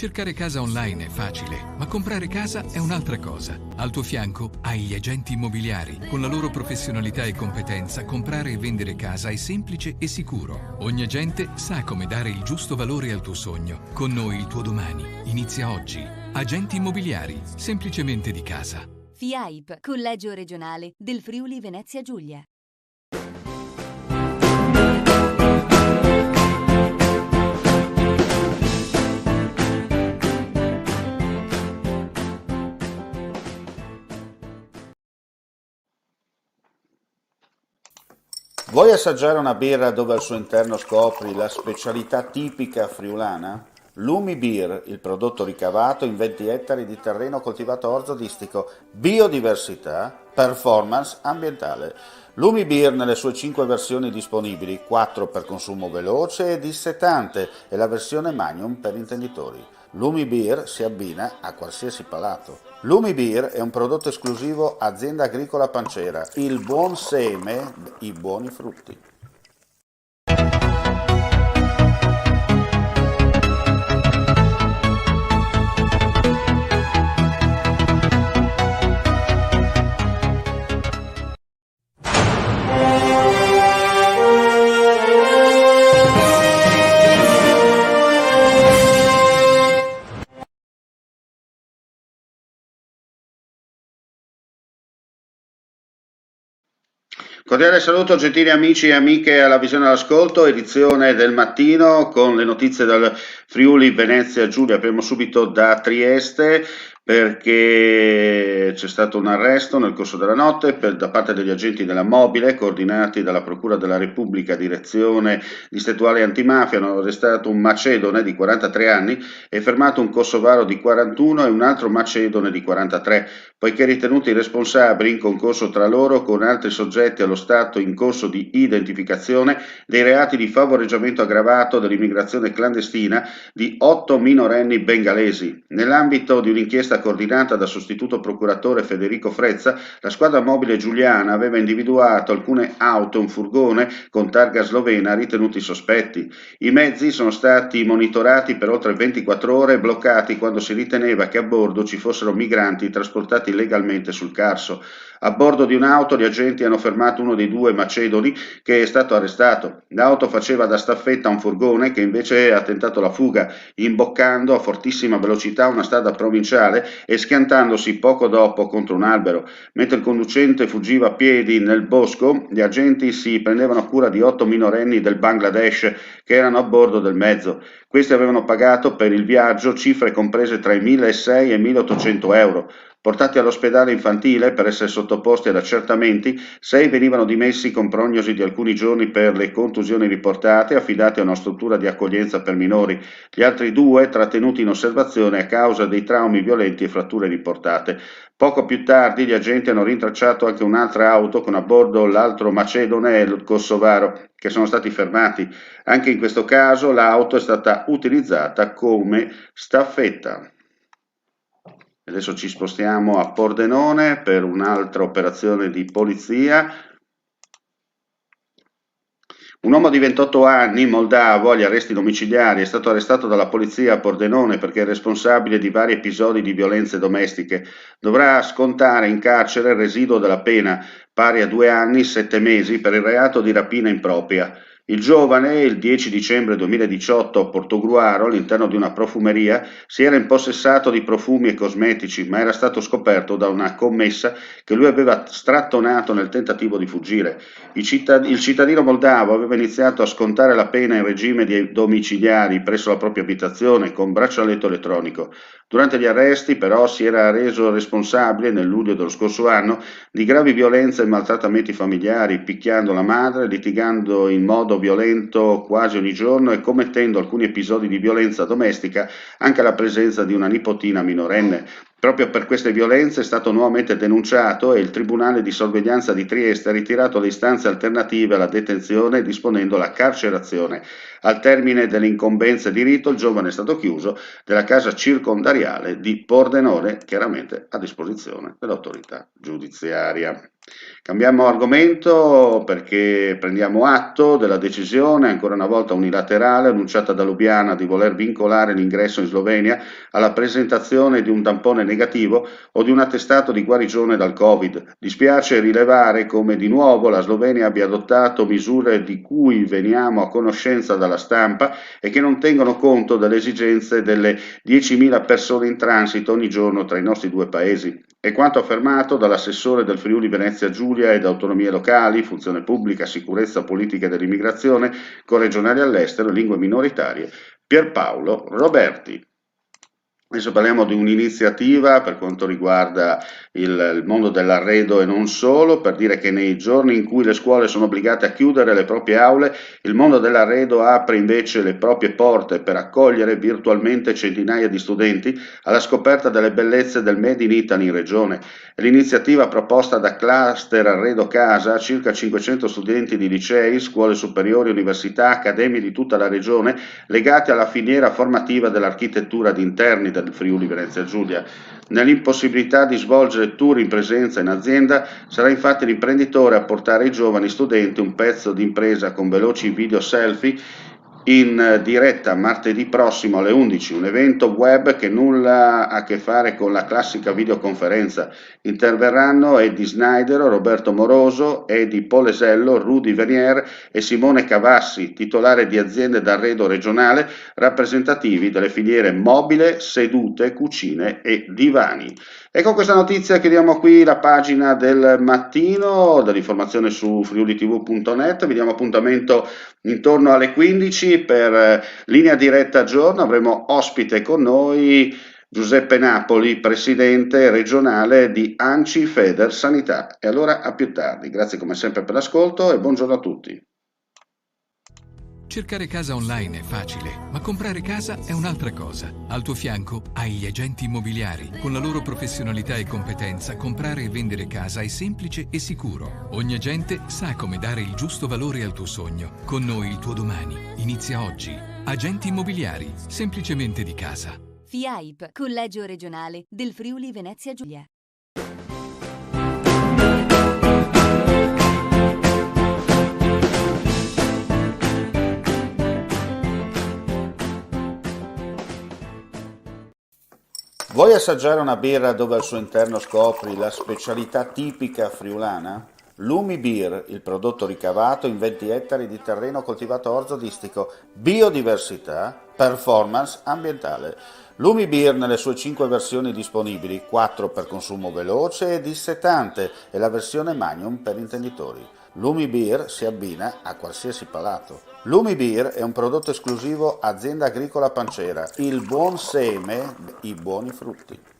Cercare casa online è facile, ma comprare casa è un'altra cosa. Al tuo fianco hai gli agenti immobiliari. Con la loro professionalità e competenza, comprare e vendere casa è semplice e sicuro. Ogni agente sa come dare il giusto valore al tuo sogno. Con noi il tuo domani inizia oggi. Agenti immobiliari, semplicemente di casa. FIAIP, Collegio Regionale del Friuli Venezia Giulia. Vuoi assaggiare una birra dove al suo interno scopri la specialità tipica friulana? Lumi Beer, il prodotto ricavato in 20 ettari di terreno coltivato orzodistico, biodiversità, performance ambientale. Lumi Beer nelle sue 5 versioni disponibili, 4 per consumo veloce e dissetante e la versione Magnum per intenditori. Lumi Beer si abbina a qualsiasi palato. Lumi Beer è un prodotto esclusivo Azienda Agricola Pancera, il buon seme, i buoni frutti. Cordiale saluto gentili amici e amiche alla Visione all'Ascolto, edizione del mattino con le notizie dal Friuli Venezia Giulia. Apriamo subito da Trieste perché c'è stato un arresto nel corso della notte da parte degli agenti della Mobile coordinati dalla Procura della Repubblica, direzione distrettuale antimafia. Hanno arrestato un macedone di 43 anni e fermato un kosovaro di 41 e un altro macedone di 43, poiché ritenuti responsabili in concorso tra loro con altri soggetti allo stato in corso di identificazione dei reati di favoreggiamento aggravato dell'immigrazione clandestina di 8 minorenni bengalesi. Nell'ambito di un'inchiesta coordinata dal sostituto procuratore Federico Frezza, la squadra mobile giuliana aveva individuato alcune auto e un furgone con targa slovena ritenuti sospetti. I mezzi sono stati monitorati per oltre 24 ore e bloccati quando si riteneva che a bordo ci fossero migranti trasportati illegalmente sul Carso. A bordo di un'auto gli agenti hanno fermato uno dei 2 macedoni che è stato arrestato. L'auto faceva da staffetta a un furgone che invece ha tentato la fuga, imboccando a fortissima velocità una strada provinciale e schiantandosi poco dopo contro un albero. Mentre il conducente fuggiva a piedi nel bosco, gli agenti si prendevano cura di 8 minorenni del Bangladesh che erano a bordo del mezzo. Questi avevano pagato per il viaggio cifre comprese tra i 1.600 e i 1.800 euro. Portati all'ospedale infantile per essere sottoposti ad accertamenti, 6 venivano dimessi con prognosi di alcuni giorni per le contusioni riportate e affidati a una struttura di accoglienza per minori. Gli altri 2 trattenuti in osservazione a causa dei traumi violenti e fratture riportate. Poco più tardi gli agenti hanno rintracciato anche un'altra auto con a bordo l'altro macedone e il kosovaro che sono stati fermati. Anche in questo caso l'auto è stata utilizzata come staffetta. Adesso ci spostiamo a Pordenone per un'altra operazione di polizia. Un uomo di 28 anni, moldavo, agli arresti domiciliari, è stato arrestato dalla polizia a Pordenone perché è responsabile di vari episodi di violenze domestiche. Dovrà scontare in carcere il residuo della pena, pari a 2 anni, 7 mesi, per il reato di rapina impropria. Il giovane, il 10 dicembre 2018 a Portogruaro, all'interno di una profumeria, si era impossessato di profumi e cosmetici, ma era stato scoperto da una commessa che lui aveva strattonato nel tentativo di fuggire. Il cittadino moldavo aveva iniziato a scontare la pena in regime di domiciliari presso la propria abitazione con braccialetto elettronico. Durante gli arresti, però, si era reso responsabile, nel luglio dello scorso anno, di gravi violenze e maltrattamenti familiari, picchiando la madre, litigando in modo violento quasi ogni giorno e commettendo alcuni episodi di violenza domestica anche alla presenza di una nipotina minorenne. Proprio per queste violenze è stato nuovamente denunciato e il Tribunale di sorveglianza di Trieste ha ritirato le istanze alternative alla detenzione disponendo la carcerazione. Al termine delle incombenze di rito il giovane è stato chiuso della casa circondariale di Pordenone, chiaramente a disposizione dell'autorità giudiziaria. Cambiamo argomento perché prendiamo atto della decisione, ancora una volta unilaterale, annunciata da Lubiana di voler vincolare l'ingresso in Slovenia alla presentazione di un tampone negativo o di un attestato di guarigione dal Covid. Dispiace rilevare come di nuovo la Slovenia abbia adottato misure di cui veniamo a conoscenza dalla stampa e che non tengono conto delle esigenze delle 10.000 persone in transito ogni giorno tra i nostri due paesi. È quanto affermato dall'assessore del Friuli Venezia Giulia ed autonomie locali, funzione pubblica, sicurezza politica dell'immigrazione, corregionali all'estero e lingue minoritarie, Pierpaolo Roberti. Adesso parliamo di un'iniziativa per quanto riguarda il mondo dell'arredo e non solo, per dire che nei giorni in cui le scuole sono obbligate a chiudere le proprie aule, il mondo dell'arredo apre invece le proprie porte per accogliere virtualmente centinaia di studenti alla scoperta delle bellezze del Made in Italy in regione. L'iniziativa proposta da Cluster Arredo Casa, circa 500 studenti di licei, scuole superiori, università, accademie di tutta la regione, legati alla filiera formativa dell'architettura di interni del Friuli Venezia Giulia. Nell'impossibilità di svolgere tour in presenza in azienda, sarà infatti l'imprenditore a portare ai giovani studenti un pezzo di impresa con veloci video selfie in diretta martedì prossimo alle 11, un evento web che nulla ha a che fare con la classica videoconferenza. Interverranno Eddie Snyder, Roberto Moroso, Eddie Polesello, Rudy Venier e Simone Cavassi, titolare di aziende d'arredo regionale, rappresentativi delle filiere mobile, sedute, cucine e divani. E con questa notizia chiudiamo qui la pagina del mattino dell'informazione su friulitv.net. Vi diamo appuntamento intorno alle 15 per linea diretta a giorno. Avremo ospite con noi Giuseppe Napoli, presidente regionale di ANCI Feder Sanità. E allora a più tardi. Grazie come sempre per l'ascolto e buongiorno a tutti. Cercare casa online è facile, ma comprare casa è un'altra cosa. Al tuo fianco hai gli agenti immobiliari. Con la loro professionalità e competenza, comprare e vendere casa è semplice e sicuro. Ogni agente sa come dare il giusto valore al tuo sogno. Con noi il tuo domani inizia oggi. Agenti immobiliari, semplicemente di casa. FIAIP, Collegio Regionale del Friuli Venezia Giulia. Vuoi assaggiare una birra dove al suo interno scopri la specialità tipica friulana? Lumi Beer, il prodotto ricavato in 20 ettari di terreno coltivato orzodistico, biodiversità, performance ambientale. Lumi Beer nelle sue 5 versioni disponibili, 4 per consumo veloce e dissetante e la versione Magnum per intenditori. Lumi Beer si abbina a qualsiasi palato. Lumi Beer è un prodotto esclusivo Azienda Agricola Pancera, il buon seme, i buoni frutti.